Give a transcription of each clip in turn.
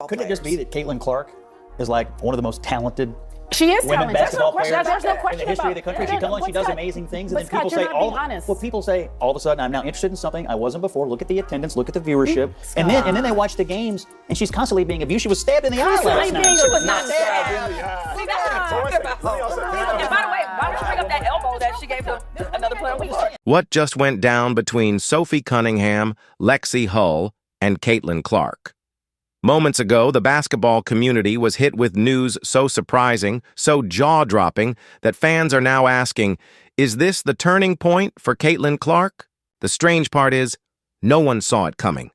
Couldn't it just be that Caitlin Clark is like one of the most talented she is women talented. basketball There's no players question in the history of the country? She comes on, she does amazing things, and then people say, people say, all of a sudden, I'm now interested in something I wasn't before. Look at the attendance, look at the viewership, and then they watch the games, and she's constantly being abused. She was stabbed in the eye last night. She was not stabbed in the eye. See, that's what I'm talking about. And by the way, why don't you bring up that elbow that she gave to another player? What just went down between Sophie Cunningham, Lexie Hull, and Caitlin Clark? Moments ago, the basketball community was hit with news so surprising, so jaw-dropping, that fans are now asking, is this the turning point for Caitlin Clark? The strange part is, no one saw it coming.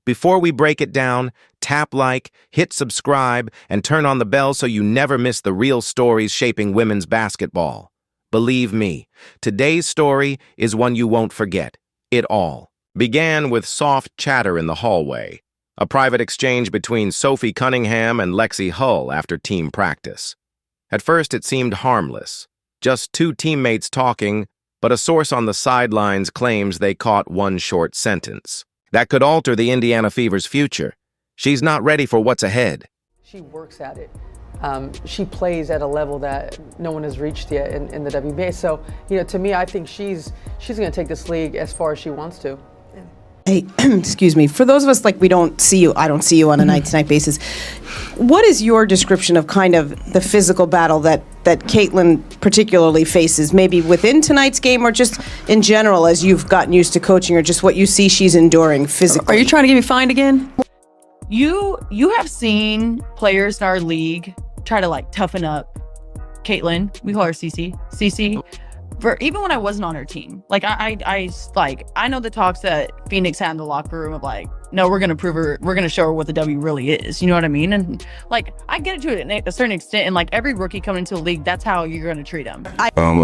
Before we break it down, tap like, hit subscribe, and turn on the bell so you never miss the real stories shaping women's basketball. Believe me, today's story is one you won't forget. It all began with soft chatter in the hallway. A private exchange between Sophie Cunningham and Lexie Hull after team practice. At first, it seemed harmless, just two teammates talking, but a source on the sidelines claims they caught one short sentence. That could alter the Indiana Fever's future. She's not ready for what's ahead. She works at it. She plays at a level that no one has reached yet in the WNBA. So, to me, I think she's going to take this league as far as she wants to. Hey, excuse me. For those of us we don't see you, I don't see you on a night-to-night basis. What is your description of kind of the physical battle that Caitlin particularly faces, maybe within tonight's game or just in general as you've gotten used to coaching, or just what you see she's enduring physically? Are you trying to get me fined again? You have seen players in our league try to toughen up Caitlin. We call her CC. CC. Even when I wasn't on her team, I know the talks that Phoenix had in the locker room of no, we're gonna prove her, we're gonna show her what the W really is. You know what I mean? And I get it to a certain extent, and every rookie coming into the league, that's how you're gonna treat them.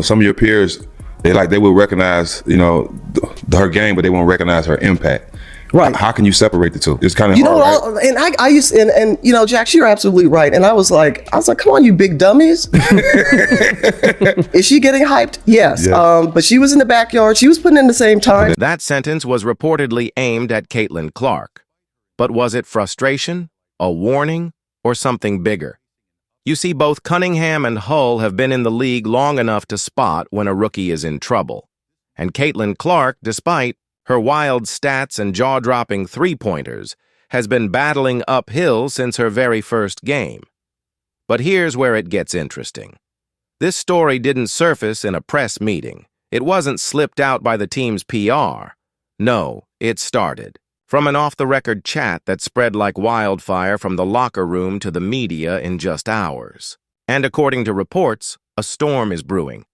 Some of your peers, they will recognize her game, but they won't recognize her impact. Right. How can you separate the two? It's kind of hard, right? And I used and Jax, you're absolutely right. And I was like, come on, you big dummies. Is she getting hyped? Yes. But she was in the backyard. She was putting in the same time. That sentence was reportedly aimed at Caitlin Clark. But was it frustration, a warning, or something bigger? You see, both Cunningham and Hull have been in the league long enough to spot when a rookie is in trouble. And Caitlin Clark, despite her wild stats and jaw-dropping three-pointers, has been battling uphill since her very first game. But here's where it gets interesting. This story didn't surface in a press meeting. It wasn't slipped out by the team's PR. No, it started from an off-the-record chat that spread like wildfire from the locker room to the media in just hours. And according to reports, a storm is brewing.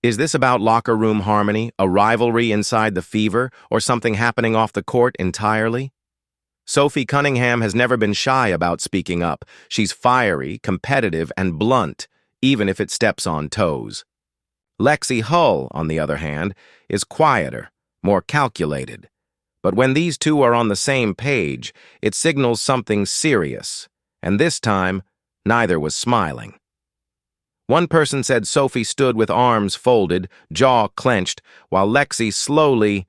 Is this about locker room harmony, a rivalry inside the Fever, or something happening off the court entirely? Sophie Cunningham has never been shy about speaking up. She's fiery, competitive, and blunt, even if it steps on toes. Lexie Hull, on the other hand, is quieter, more calculated. But when these two are on the same page, it signals something serious, and this time, neither was smiling. One person said Sophie stood with arms folded, jaw clenched, while Lexie slowly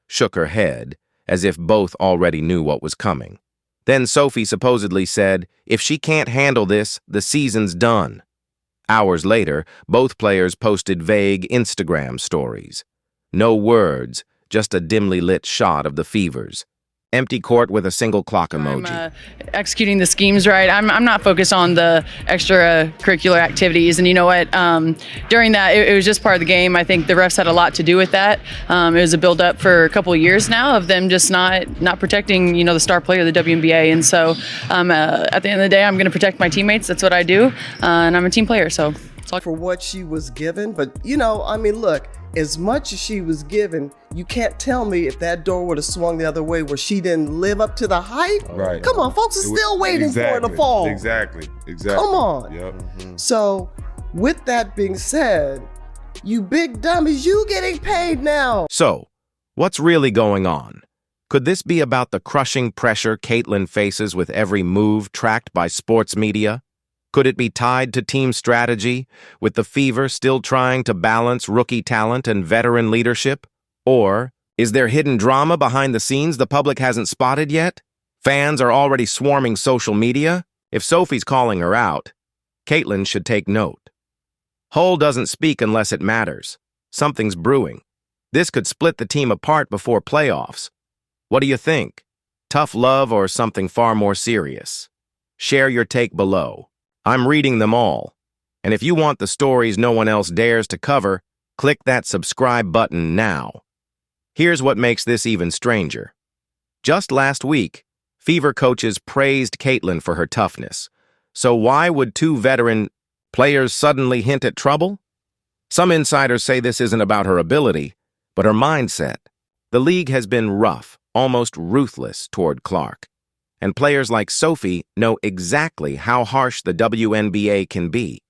shook her head, as if both already knew what was coming. Then Sophie supposedly said, if she can't handle this, the season's done. Hours later, both players posted vague Instagram stories. No words, just a dimly lit shot of the Fevers. Empty court with a single clock emoji. I'm executing the schemes right. I'm not focused on the extracurricular activities. And you know what? During that, it was just part of the game. I think the refs had a lot to do with that. It was a build-up for a couple of years now of them just not protecting, the star player of the WNBA. And so at the end of the day, I'm going to protect my teammates. That's what I do. And I'm a team player, so. For what she was given, but look, as much as she was given, you can't tell me if that door would have swung the other way where she didn't live up to the hype. Right. Come on, folks are still waiting for her to fall. Exactly. Come on. Yep. So, with that being said, you big dummies, you getting paid now. So, what's really going on? Could this be about the crushing pressure Caitlin faces with every move tracked by sports media? Could it be tied to team strategy, with the Fever still trying to balance rookie talent and veteran leadership? Or is there hidden drama behind the scenes the public hasn't spotted yet? Fans are already swarming social media. If Sophie's calling her out, Caitlin should take note. Hull doesn't speak unless it matters. Something's brewing. This could split the team apart before playoffs. What do you think? Tough love or something far more serious? Share your take below. I'm reading them all. And if you want the stories no one else dares to cover, click that subscribe button now. Here's what makes this even stranger. Just last week, Fever coaches praised Caitlin for her toughness. So why would two veteran players suddenly hint at trouble? Some insiders say this isn't about her ability, but her mindset. The league has been rough, almost ruthless toward Clark. And players like Sophie know exactly how harsh the WNBA can be.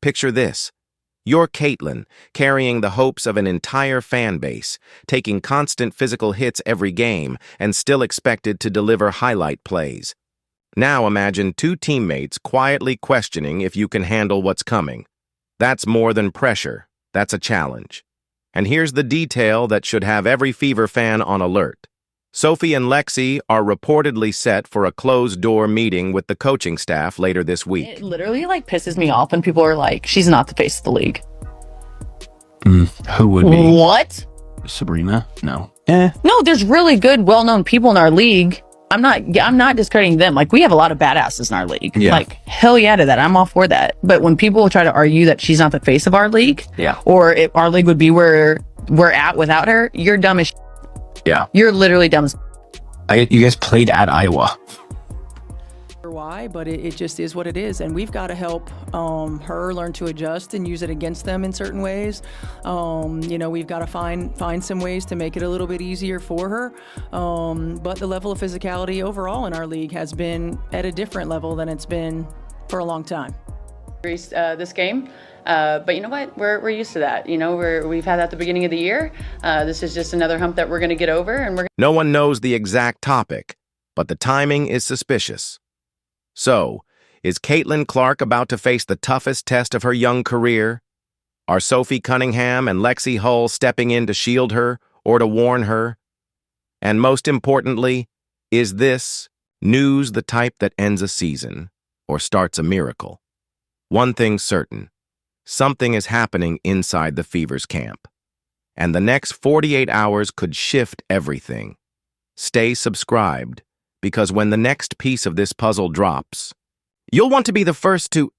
Picture this. You're Caitlin, carrying the hopes of an entire fan base, taking constant physical hits every game, and still expected to deliver highlight plays. Now imagine two teammates quietly questioning if you can handle what's coming. That's more than pressure. That's a challenge. And here's the detail that should have every Fever fan on alert. Sophie and Lexie are reportedly set for a closed-door meeting with the coaching staff later this week. It literally pisses me off when people are like, she's not the face of the league. Who would be? What? Sabrina? No. No, there's really good, well-known people in our league. I'm not discrediting them. We have a lot of badasses in our league. Yeah. Hell yeah to that. I'm all for that. But when people try to argue that she's not the face of our league, or if our league would be where we're at without her, you're dumb as Yeah. You're literally dumb as You guys played at Iowa. Why, but it just is what it is, and we've got to help her learn to adjust and use it against them in certain ways. We've got to find some ways to make it a little bit easier for her. But the level of physicality overall in our league has been at a different level than it's been for a long time. This game. But you know what? We're used to that. We've had that at the beginning of the year. This is just another hump that we're going to get over, and No one knows the exact topic, but the timing is suspicious. So, is Caitlin Clark about to face the toughest test of her young career? Are Sophie Cunningham and Lexie Hull stepping in to shield her or to warn her? And most importantly, is this news the type that ends a season or starts a miracle? One thing's certain. Something is happening inside the Fever's camp. And the next 48 hours could shift everything. Stay subscribed, because when the next piece of this puzzle drops, you'll want to be the first to